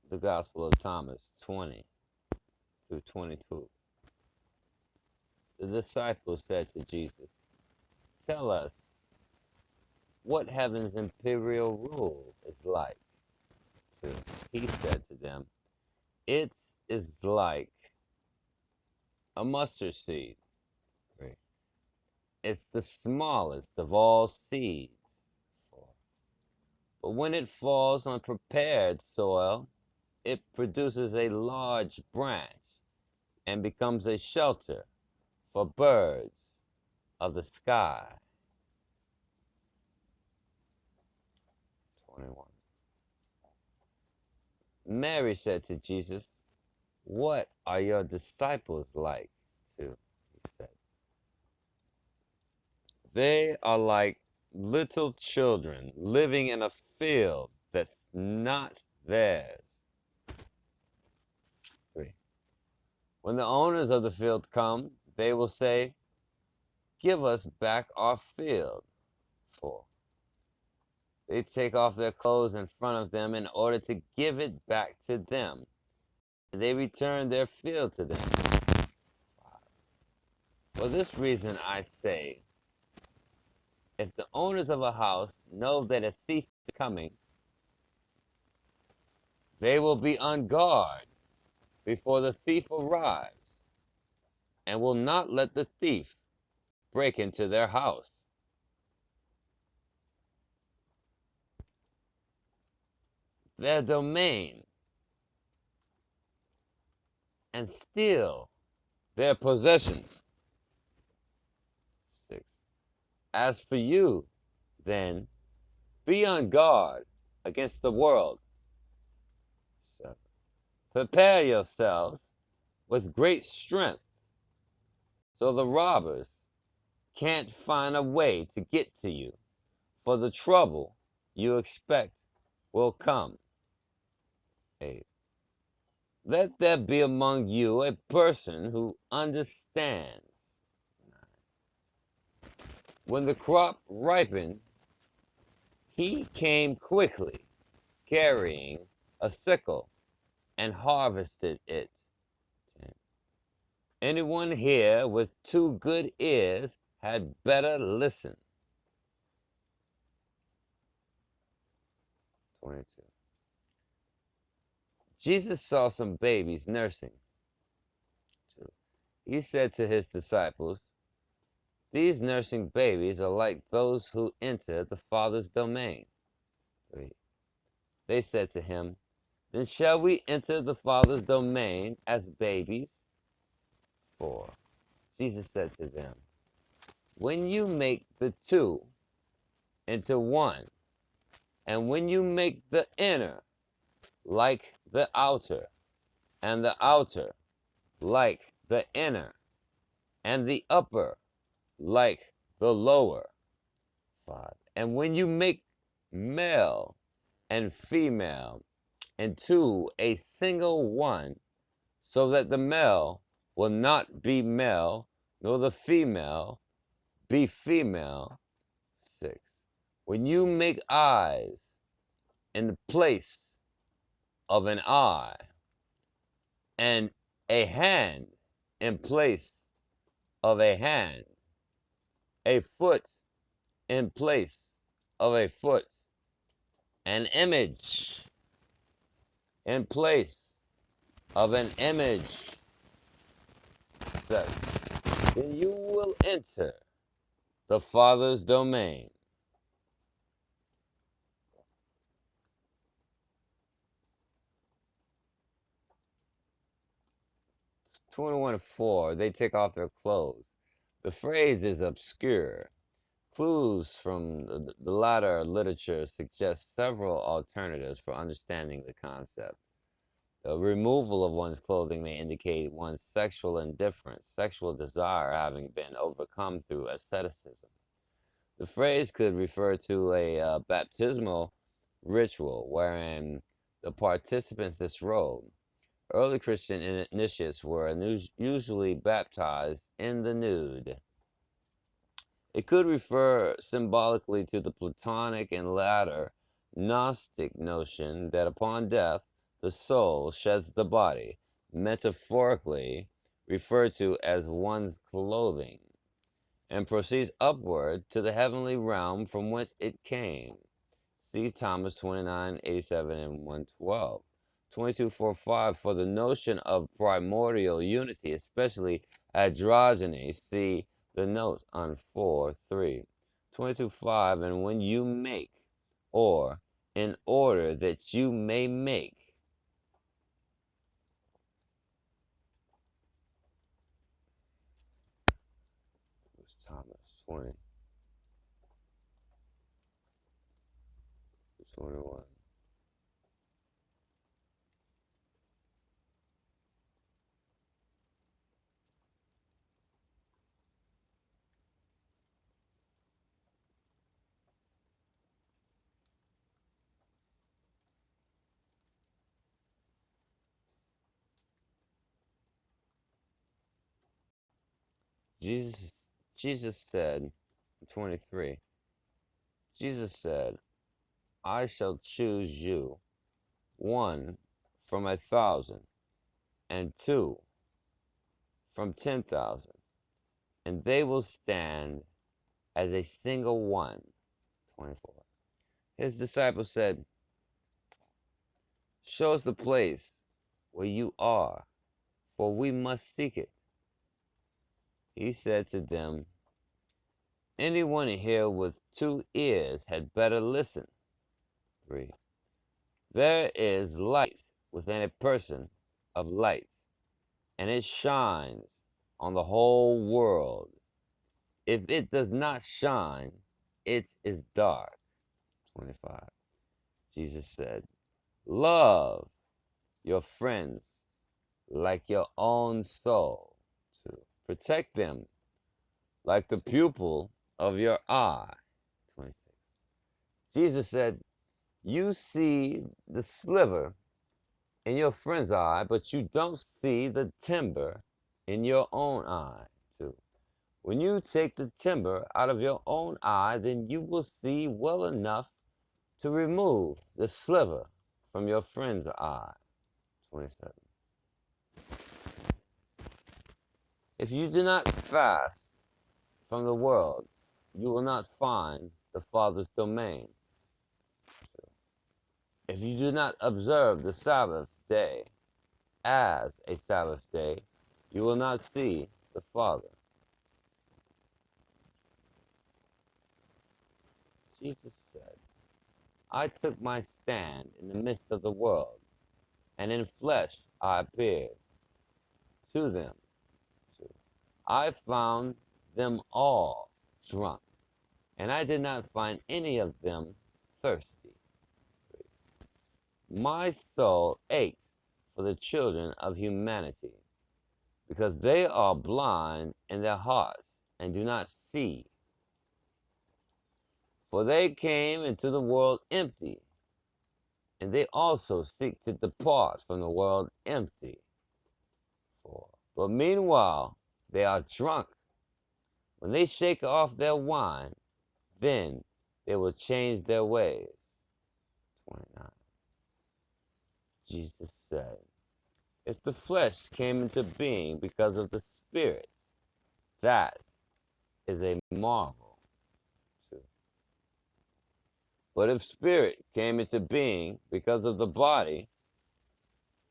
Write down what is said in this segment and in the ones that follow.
the Gospel of Thomas 20 through 22. The disciples said to Jesus, "Tell us what heaven's imperial rule is like." So he said to them, "It is like a mustard seed. Right. It's the smallest of all seeds. But when it falls on prepared soil, it produces a large branch and becomes a shelter for birds of the sky." 21. Mary said to Jesus, "What are your disciples like too?" He said, "They are like little children living in a field that's not theirs." 3. When the owners of the field come, they will say, "Give us back our field." 4. They take off their clothes in front of them in order to give it back to them. They return their field to them. 5. For this reason I say, if the owners of a house know that a thief is coming, they will be on guard before the thief arrives, and will not let the thief break into their house. Their domain, and steal their possessions. 6. As for you, then, be on guard against the world. 7. Prepare yourselves with great strength, so the robbers can't find a way to get to you, for the trouble you expect will come. 8. Let there be among you a person who understands. 9. When the crop ripened, he came quickly, carrying a sickle, and harvested it. 10. Anyone here with 2 good ears had better listen. 22. Jesus saw some babies nursing. 2. He said to his disciples, "These nursing babies are like those who enter the Father's domain." 3. They said to him, "Then shall we enter the Father's domain as babies?" 4. Jesus said to them, "When you make the 2 into 1, and when you make the inner like the outer, and the outer like the inner, and the upper like the lower." 5. And when you make male and female into a single one, so that the male will not be male, nor the female be female. 6. When you make eyes in the place of an eye, and a hand in place of a hand, a foot in place of a foot, an image in place of an image, 7. Then you will enter the Father's domain. 21:4, they take off their clothes. The phrase is obscure. Clues from the latter literature suggest several alternatives for understanding the concept. The removal of one's clothing may indicate one's sexual indifference, sexual desire having been overcome through asceticism. The phrase could refer to a baptismal ritual wherein the participants disrobe. Early Christian initiates were usually baptized in the nude. It could refer symbolically to the Platonic and later Gnostic notion that upon death, the soul sheds the body, metaphorically referred to as one's clothing, and proceeds upward to the heavenly realm from whence it came. See Thomas 29:87 and 112. 22:45 for the notion of primordial unity, especially androgyny. See the note on 4:3. 22:5 and when you make, or in order that you may make. It was Thomas 20:21. Jesus said, 23, Jesus said, I shall choose you, one from 1,000, and two from 10,000, and they will stand as a single one. 24. His disciples said, show us the place where you are, for we must seek it. He said to them, anyone here with 2 ears had better listen. 3. There is light within a person of light, and it shines on the whole world. If it does not shine, it is dark. 25. Jesus said, love your friends like your own soul. 2. Protect them like the pupil of your eye. 26. Jesus said, you see the sliver in your friend's eye, but you don't see the timber in your own eye. 2. When you take the timber out of your own eye, then you will see well enough to remove the sliver from your friend's eye. 27. If you do not fast from the world, you will not find the Father's domain. If you do not observe the Sabbath day as a Sabbath day, you will not see the Father. Jesus said, I took my stand in the midst of the world, and in flesh I appeared to them. I found them all drunk, and I did not find any of them thirsty. My soul aches for the children of humanity, because they are blind in their hearts and do not see. For they came into the world empty, and they also seek to depart from the world empty. 4. But meanwhile, they are drunk. When they shake off their wine, then they will change their ways. 29. Jesus said, if the flesh came into being because of the Spirit, that is a marvel. 2. But if Spirit came into being because of the body,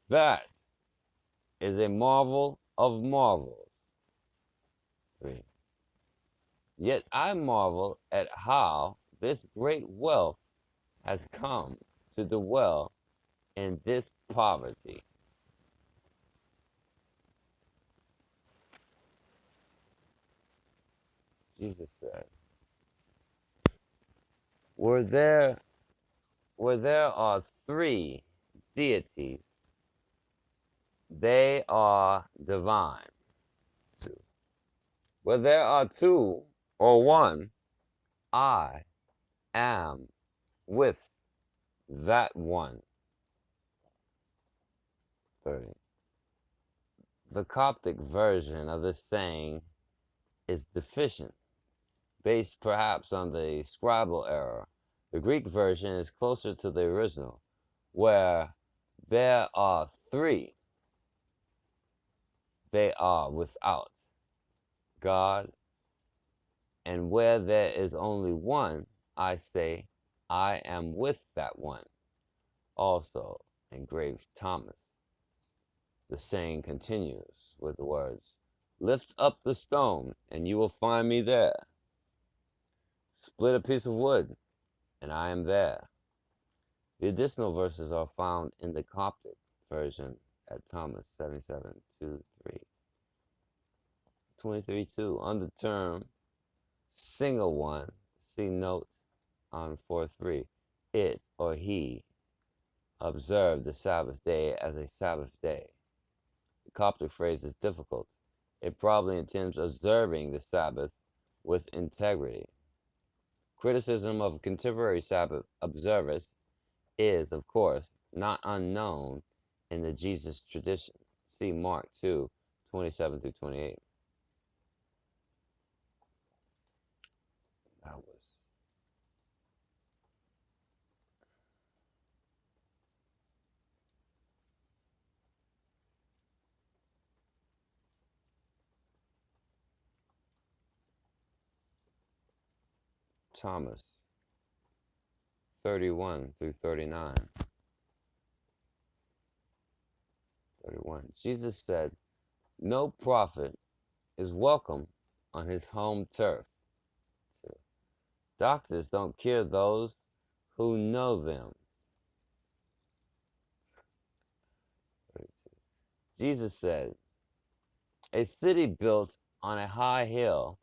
that is a marvel of marvels. 3. Yet I marvel at how this great wealth has come to dwell in this poverty. Jesus said, where there are 3 deities, they are divine. 2. Where there are 2 or 1, I am with that one. 30. The Coptic version of this saying is deficient, based perhaps on the scribal error. The Greek version is closer to the original, where There are three. They are without God, and where there is only one, I say, I am with that one. Also engraved Thomas. The saying continues with the words, lift up the stone, and you will find me there. Split a piece of wood, and I am there. The additional verses are found in the Coptic version at Thomas 77:2-3. 23:2. On the term single one, see note on 4:3. It or he observed the Sabbath day as a Sabbath day. The Coptic phrase is difficult. It probably intends observing the Sabbath with integrity. Criticism of contemporary Sabbath observers is, of course, not unknown in the Jesus tradition. See Mark 2:27-28. That was Thomas 31-39. 31. Jesus said, no prophet is welcome on his home turf. So, doctors don't cure those who know them. 32. Jesus said, a city built on a high hill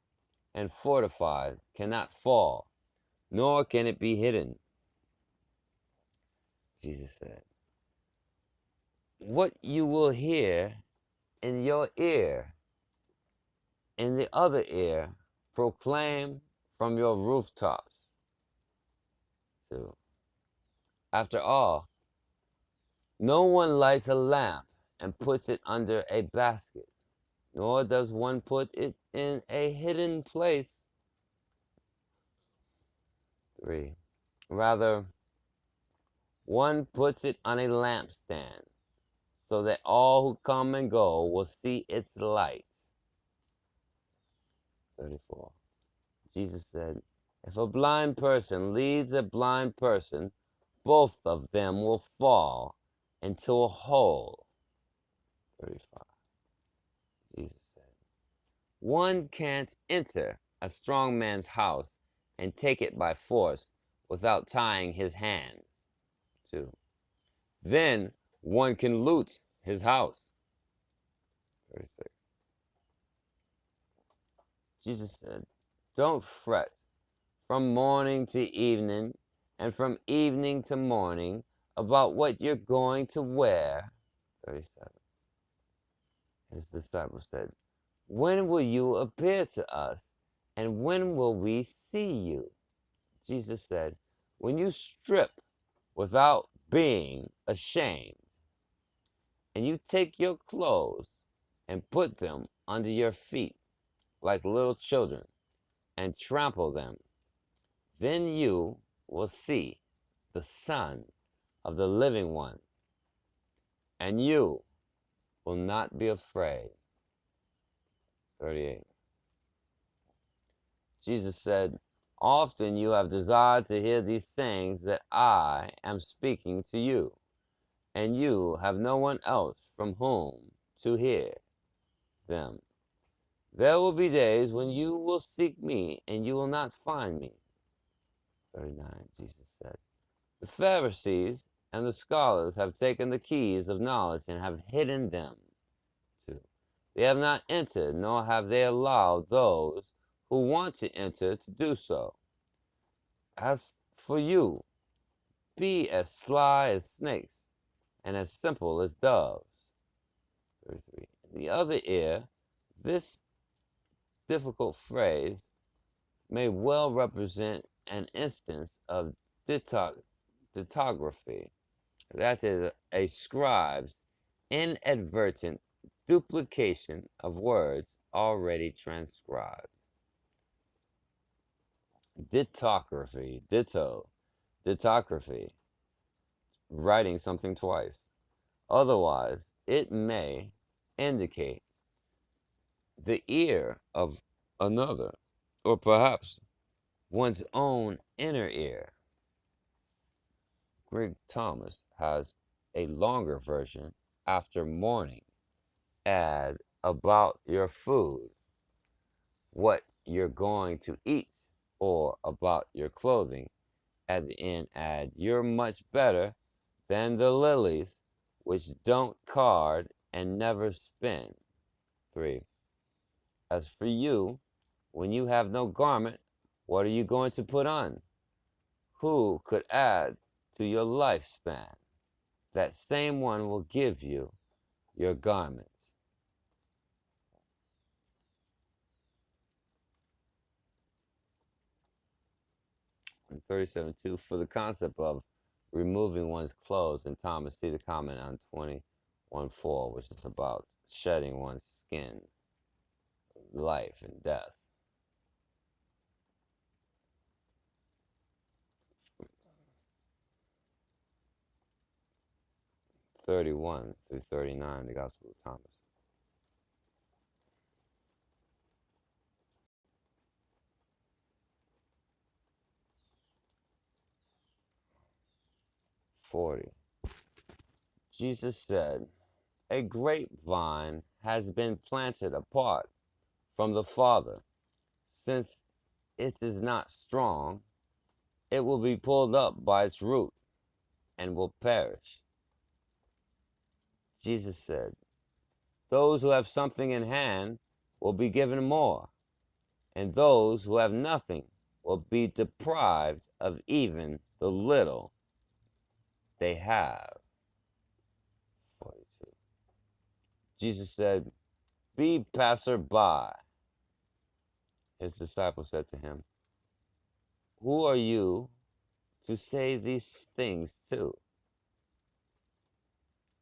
and fortified cannot fall, nor can it be hidden. Jesus said, what you will hear in your ear, in the other ear, proclaim from your rooftops. So, after all, no one lights a lamp and puts it under a basket, nor does one put it in a hidden place. 3. Rather, one puts it on a lampstand, so that all who come and go will see its light. 34. Jesus said, if a blind person leads a blind person, both of them will fall into a hole. 35. Jesus said, one can't enter a strong man's house and take it by force without tying his hands. 2. Then one can loot his house. 36. Jesus said, don't fret from morning to evening and from evening to morning about what you're going to wear. 37. His disciples said, when will you appear to us, and when will we see you? Jesus said, when you strip without being ashamed, and you take your clothes and put them under your feet like little children, and trample them, then you will see the Son of the Living One, and you will not be afraid. 38. Jesus said, often you have desired to hear these sayings that I am speaking to you, and you have no one else from whom to hear them. There will be days when you will seek me, and you will not find me. 39. Jesus said, the Pharisees and the scholars have taken the keys of knowledge and have hidden them. 2. They have not entered, nor have they allowed those who want to enter to do so. As for you, be as sly as snakes and as simple as doves. 33. In the other ear, this difficult phrase may well represent an instance of ditography, that is, a scribe's inadvertent duplication of words already transcribed. Ditography, ditto, ditography, writing something twice. Otherwise, it may indicate the ear of another, or perhaps one's own inner ear. Greg Thomas has a longer version after morning. Add about your food, what you're going to eat, or about your clothing. At the end, add, you're much better than the lilies, which don't card and never spin. 3. As for you, when you have no garment, what are you going to put on? Who could add to your lifespan? That same one will give you your garments. And 37.2, for the concept of removing one's clothes, and Thomas, see the comment on 21.4, which is about shedding one's skin, life and death. 31 through 39, the Gospel of Thomas. Jesus said, a grapevine has been planted apart from the Father. Since it is not strong, it will be pulled up by its root and will perish. Jesus said, those who have something in hand will be given more, and those who have nothing will be deprived of even the little they have. 42. Jesus said, be passerby. His disciples said to him, who are you to say these things to?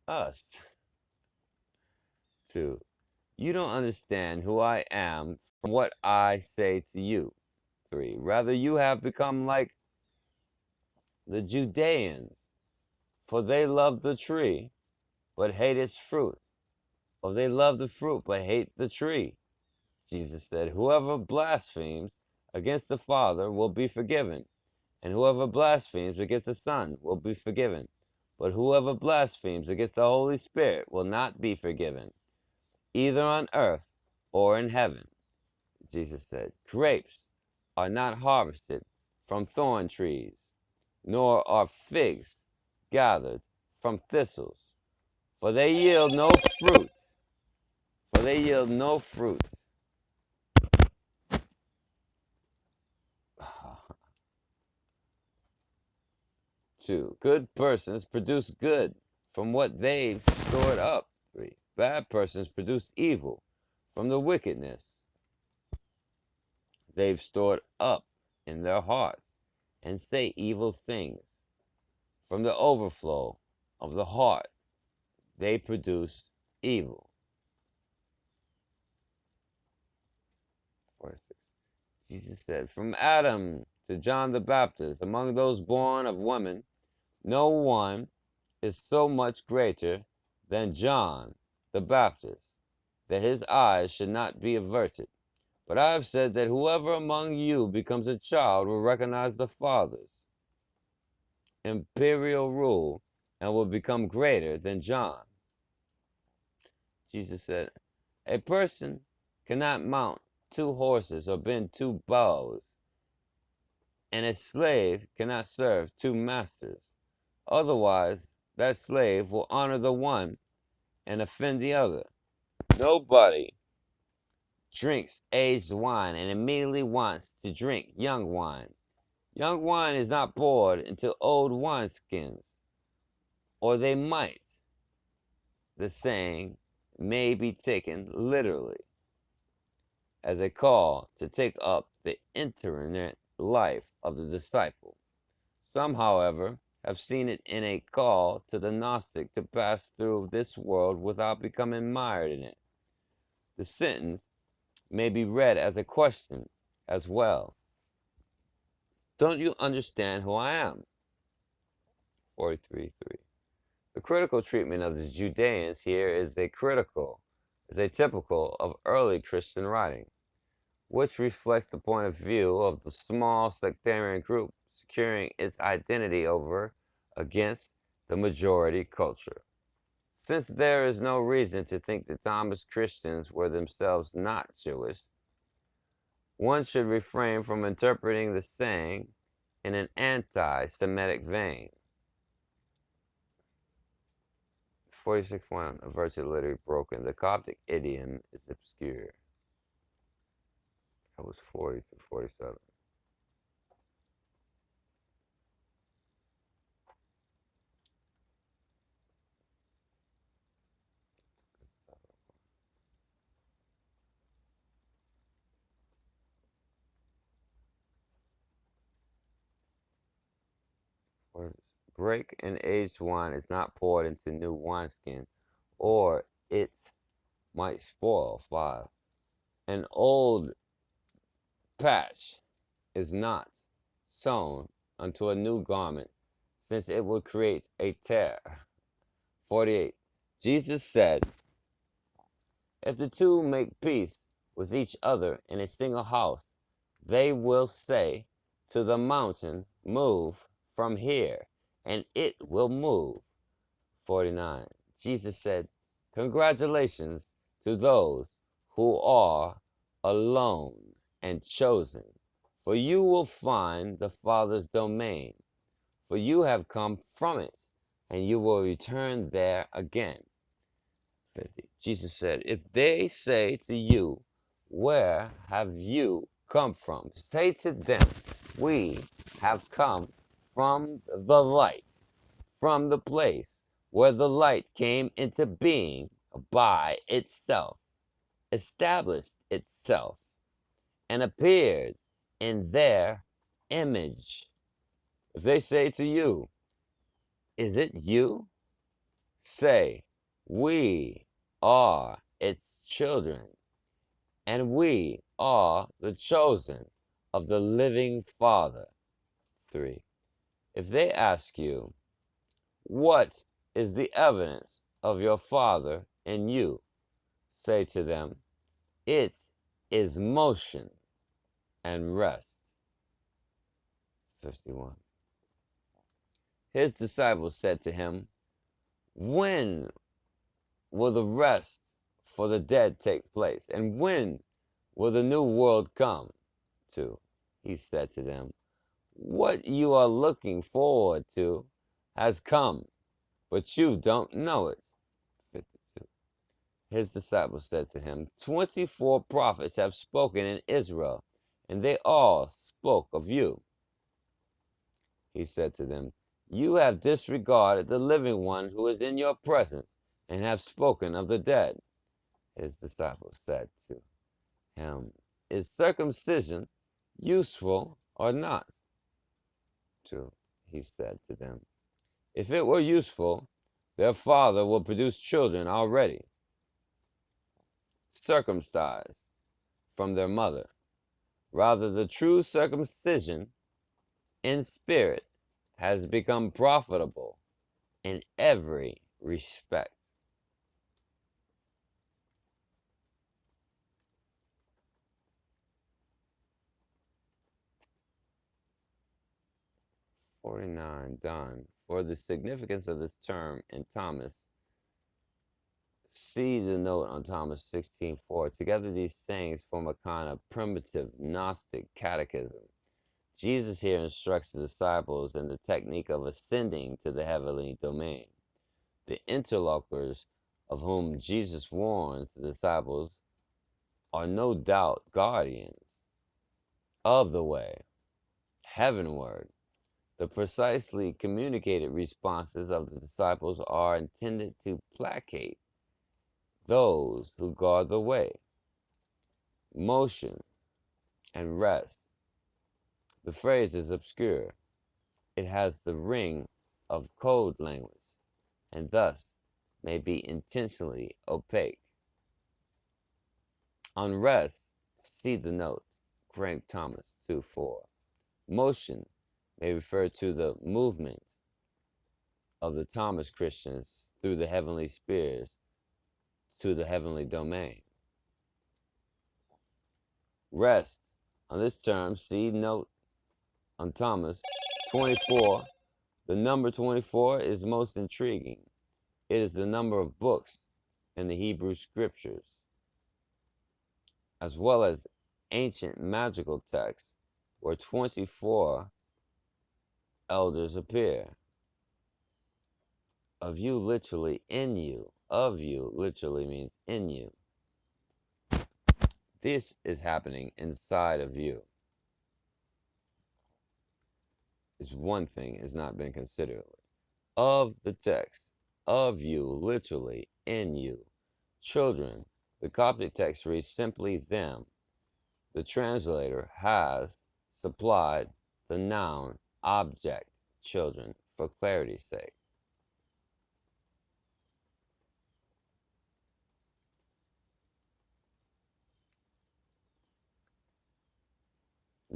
Us. 2. You don't understand who I am from what I say to you. 3. Rather, you have become like the Judeans, for they love the tree, but hate its fruit. Or they love the fruit, but hate the tree. Jesus said, whoever blasphemes against the Father will be forgiven, and whoever blasphemes against the Son will be forgiven. But whoever blasphemes against the Holy Spirit will not be forgiven, either on earth or in heaven. Jesus said, grapes are not harvested from thorn trees, nor are figs gathered from thistles, for they yield no fruits. For they yield no fruits. 2. Good persons produce good from what they've stored up. 3. Bad persons produce evil from the wickedness they've stored up in their hearts, and say evil things. From the overflow of the heart, they produce evil. 46. Jesus said, from Adam to John the Baptist, among those born of women, no one is so much greater than John the Baptist, that his eyes should not be averted. But I have said that whoever among you becomes a child will recognize the Father's imperial rule and will become greater than John. Jesus said, a person cannot mount 2 horses or bend 2 bows, and a slave cannot serve 2 masters. Otherwise, that slave will honor the one and offend the other. Nobody drinks aged wine and immediately wants to drink young wine. Young wine is not poured into old wineskins, or they might. The saying may be taken literally as a call to take up the itinerant life of the disciple. Some, however, have seen it in a call to the Gnostic to pass through this world without becoming mired in it. The sentence may be read as a question as well. Don't you understand who I am? 43:3. The critical treatment of the Judeans here is a typical of early Christian writing, which reflects the point of view of the small sectarian group securing its identity over against the majority culture. Since there is no reason to think that Thomas Christians were themselves not Jewish, one should refrain from interpreting the saying in an anti-Semitic vein. 46.1, a virtually literally broken. The Coptic idiom is obscure. That was 40 to 47. Break and aged wine is not poured into new wineskin, or it might spoil. 5. An old patch is not sewn unto a new garment, since it would create a tear. 48. Jesus said, if the two make peace with each other in a single house, they will say to the mountain, move from here, and it will move. 49. Jesus said, congratulations to those who are alone and chosen, for you will find the Father's domain, for you have come from it, and you will return there again. 50. Jesus said, if they say to you, where have you come from? Say to them, we have come from the light, from the place where the light came into being by itself, established itself, and appeared in their image. If they say to you, is it you? Say, we are its children, and we are the chosen of the living Father. 3. If they ask you, what is the evidence of your Father in you? Say to them, it is motion and rest. 51. His disciples said to him, when will the rest for the dead take place? And when will the new world come? 2. He said to them, what you are looking forward to has come, but you don't know it. 52. His disciples said to him, 24 prophets have spoken in Israel, and they all spoke of you. He said to them, you have disregarded the living one who is in your presence, and have spoken of the dead. His disciples said to him, is circumcision useful or not? 2. He said to them, if it were useful, their father will produce children already, circumcised from their mother. Rather, the true circumcision in spirit has become profitable in every respect. Done. For the significance of this term in Thomas, see the note on Thomas 16:4. Together these sayings form a kind of primitive Gnostic catechism. Jesus here instructs the disciples in the technique of ascending to the heavenly domain. The interlocutors of whom Jesus warns the disciples are no doubt guardians of the way heavenward. The precisely communicated responses of the disciples are intended to placate those who guard the way, motion, and rest. The phrase is obscure. It has the ring of code language, and thus may be intentionally opaque. On rest, see the notes, Frank Thomas 2:4. Motion may refer to the movement of the Thomas Christians through the heavenly spheres to the heavenly domain. Rest. On this term, see note on Thomas 24. The number 24 is most intriguing. It is the number of books in the Hebrew scriptures, as well as ancient magical texts where 24 elders appear. Of you literally in you. Of you literally means in you. This is happening inside of you. Is one thing has not been considered. Of the text, of you literally in you. Children, the Coptic text reads simply them. The translator has supplied the noun object children for clarity's sake.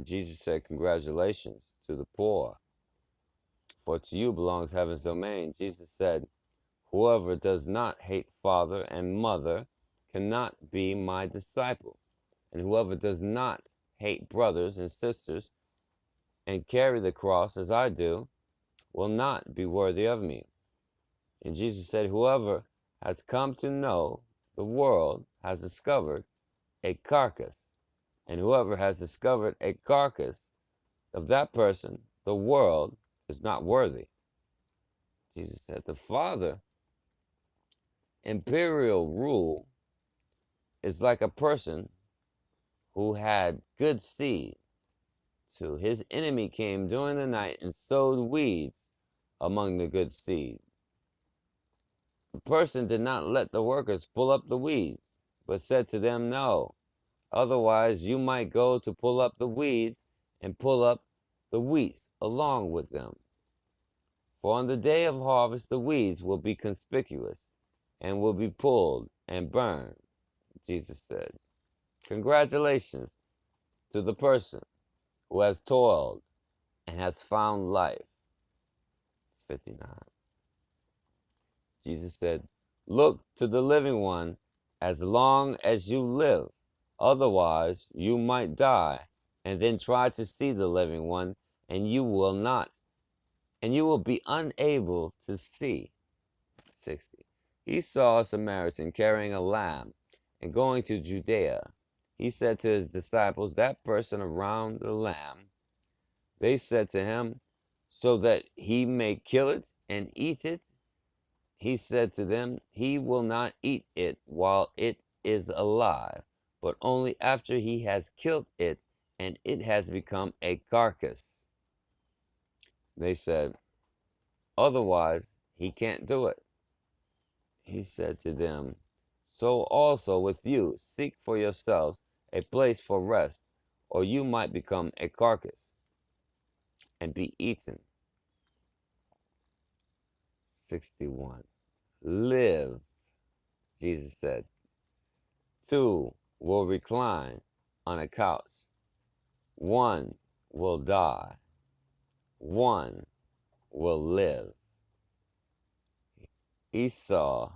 Jesus said, congratulations to the poor, for to you belongs heaven's domain. Jesus said, whoever does not hate father and mother cannot be my disciple. And whoever does not hate brothers and sisters and carry the cross as I do will not be worthy of me. And Jesus said, whoever has come to know the world has discovered a carcass. And whoever has discovered a carcass of that person, the world is not worthy. Jesus said, the Father, imperial rule is like a person who had good seed. So his enemy came during the night and sowed weeds among the good seed. The person did not let the workers pull up the weeds, but said to them, no, otherwise you might go to pull up the weeds and pull up the wheat along with them. For on the day of harvest the weeds will be conspicuous and will be pulled and burned. Jesus said, congratulations to the person who has toiled and has found life. 59. Jesus said, look to the living one as long as you live. Otherwise, you might die, and then try to see the living one, and you will not, and you will be unable to see. 60. He saw a Samaritan carrying a lamb and going to Judea. He said to his disciples, that person around the lamb. They said to him, so that he may kill it and eat it. He said to them, he will not eat it while it is alive, but only after he has killed it and it has become a carcass. They said, otherwise he can't do it. He said to them, so also with you, seek for yourselves a place for rest, or you might become a carcass and be eaten. 61. Live, Jesus said. 2 will recline on a couch. 1 will die. 1 will live. He saw,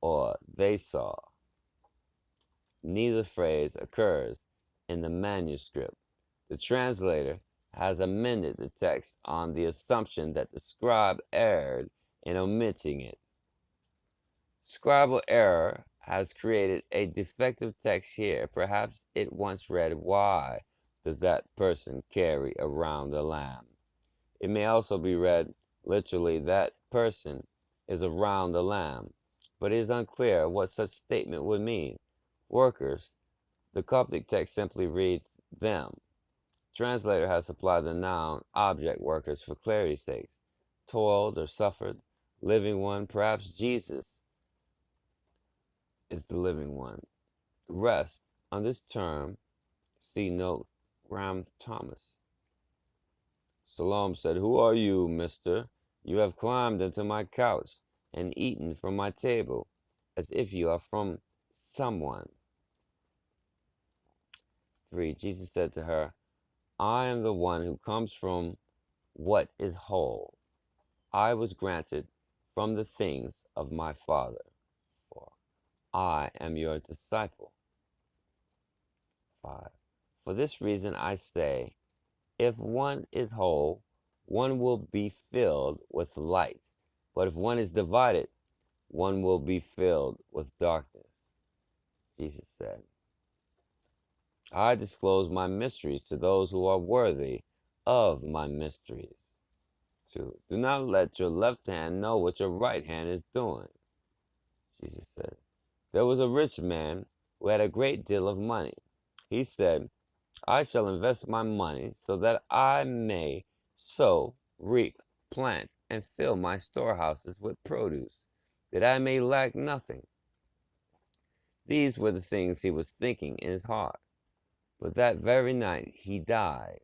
or they saw. Neither phrase occurs in the manuscript. The translator has amended the text on the assumption that the scribe erred in omitting it. Scribal error has created a defective text here. Perhaps it once read, why does that person carry around a lamb? It may also be read literally, that person is around a lamb, but it is unclear what such statement would mean. Workers, the Coptic text simply reads them. Translator has supplied the noun object workers for clarity's sake. Toiled or suffered, living one, perhaps Jesus is the living one. Rest, on this term, see note, Ram Thomas. Salome said, who are you, mister? You have climbed into my couch and eaten from my table, as if you are from someone. 3. Jesus said to her, I am the one who comes from what is whole. I was granted from the things of my Father, for I am your disciple. 5. For this reason I say, if one is whole, one will be filled with light. But if one is divided, one will be filled with darkness. Jesus said, I disclose my mysteries to those who are worthy of my mysteries. 2. Do not let your left hand know what your right hand is doing. Jesus said, there was a rich man who had a great deal of money. He said, I shall invest my money so that I may sow, reap, plant, and fill my storehouses with produce, that I may lack nothing. These were the things he was thinking in his heart. But that very night he died.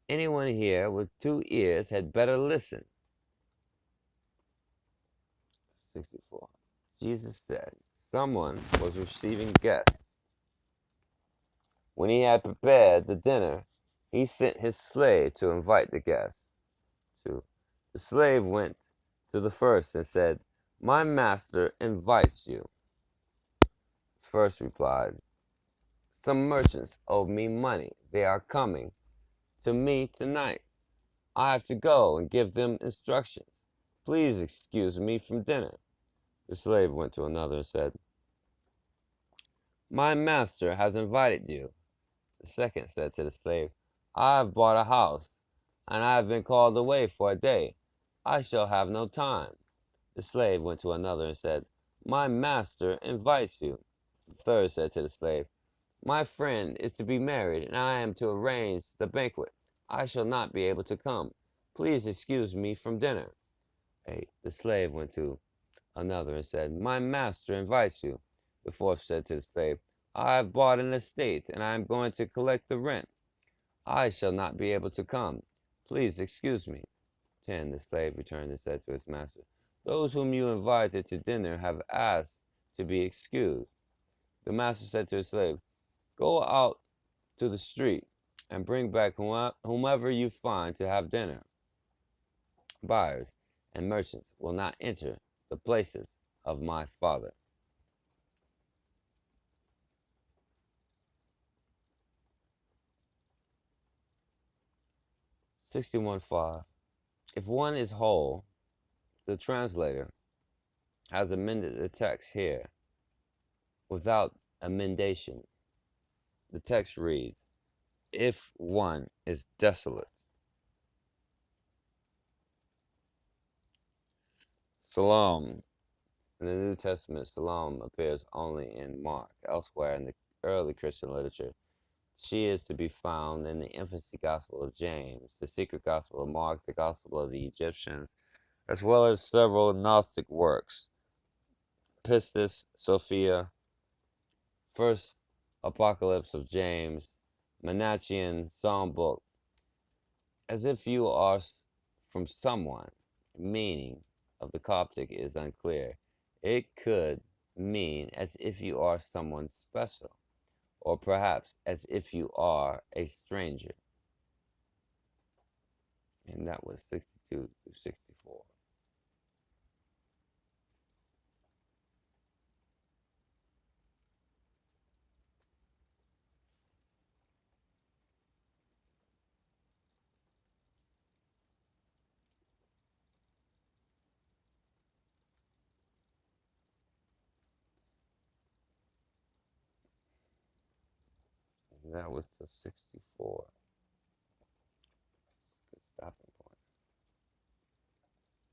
Anyone here with 2 ears had better listen. 64. Jesus said, someone was receiving guests. When he had prepared the dinner, he sent his slave to invite the guests. 2. The slave went to the first and said, my master invites you. The first replied, some merchants owe me money. They are coming to me tonight. I have to go and give them instructions. Please excuse me from dinner. The slave went to another and said, my master has invited you. The second said to the slave, I have bought a house, and I have been called away for a day. I shall have no time. The slave went to another and said, my master invites you. The third said to the slave, my friend is to be married, and I am to arrange the banquet. I shall not be able to come. Please excuse me from dinner. 8. The slave went to another and said, my master invites you. The fourth said to the slave, I have bought an estate, and I am going to collect the rent. I shall not be able to come. Please excuse me. 10. The slave returned and said to his master, those whom you invited to dinner have asked to be excused. The master said to his slave, go out to the street and bring back whomever you find to have dinner. Buyers and merchants will not enter the places of my Father. 61:5. If one is whole, the translator has amended the text here without amendation. The text reads, if one is desolate. Shalom. In the New Testament, shalom appears only in Mark. Elsewhere in the early Christian literature, she is to be found in the infancy Gospel of James, the secret Gospel of Mark, the Gospel of the Egyptians, as well as several Gnostic works, Pistis Sophia, First Apocalypse of James, Manichaean Psalmbook. As if you are from someone, meaning of the Coptic is unclear. It could mean as if you are someone special, or perhaps as if you are a stranger. And that was 62 through 64. And that was the 64. Good stopping.